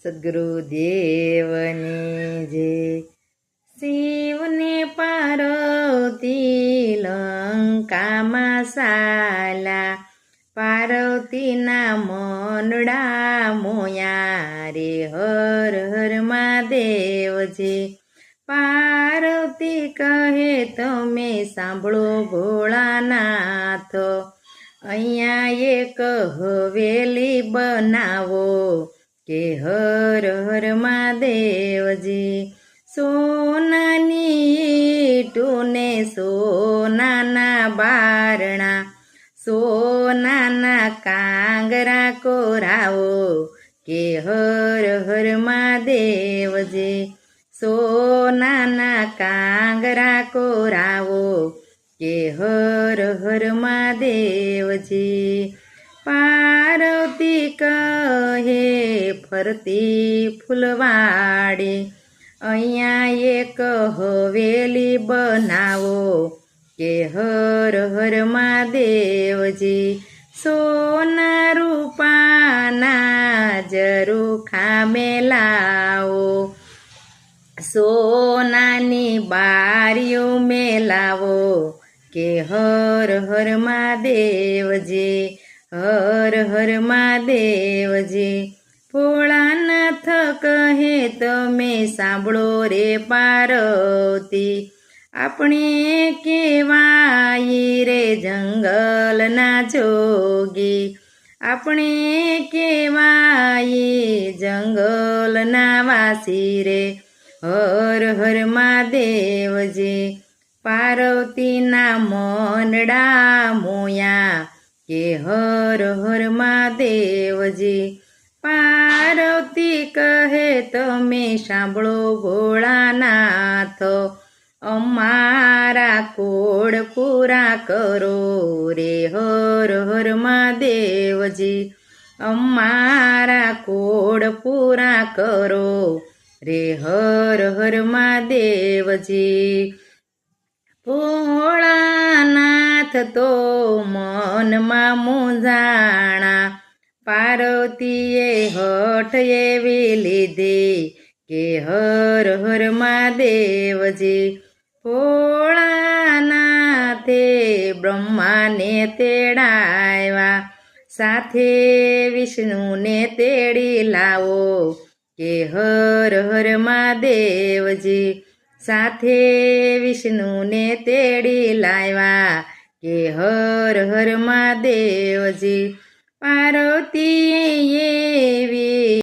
સદગુરુદેવની જે શિવને પાર્વતી લંકામાં સાલા પાર્વતીના મનડા મોયા રે હર હર મહાદેવજી પાર્વતી કહે તમે સાંભળો ભોળાનાથ અહીંયા એક હવેલી બનાવો કે હર હર મહાદેવજી સોનાની ઈંટુને સોનાના બારણા સોનાના કાંગરા કોરાવો કે હર હર મહાદેવજી સોનાના કાંગરા કોરાવો કે હર હર મહાદેવજી પાર્વતી કહે ફરતી ફૂલવાડી અહીંયા એક હવેલી બનાવો કે હર હર મહાદેવજી સોના રૂપાના ઝરૂખા મેલાવો સોનાની બારીઓ મેલાવો કે હર હર મહાદેવજી હર હર મહાદેવજી ભોળાનાથ કહે તમે સાંભળો રે પાર્વતી આપણે કેવાય રે જંગલના જોગી આપણે કેવાય જંગલના વાસી રે હર હર મહાદેવજી પાર્વતીના મનડા મોયા કે હર હર મહાદેવજી પાર્વતી કહે તમે સાંભળો ભોળાનાથ અમારા કોડ પૂરા કરો રે હર હર મહાદેવજી અમારા કોડ પૂરા કરો રે હર હર મહાદેવજી ભોળાનાથ તો મનમાં મૂંઝાણા પાર્વતીએ હઠ એવી લીધી કે હર હર મહાદેવજી ભોળાનાથે બ્રહ્માને તેડાવ્યા સાથે વિષ્ણુને તેડી લાવો કે હર હર મહાદેવજી સાથે વિષ્ણુને તેડી લાવ્યા કે હર હર મહાદેવજી પાર્વતીએ એવી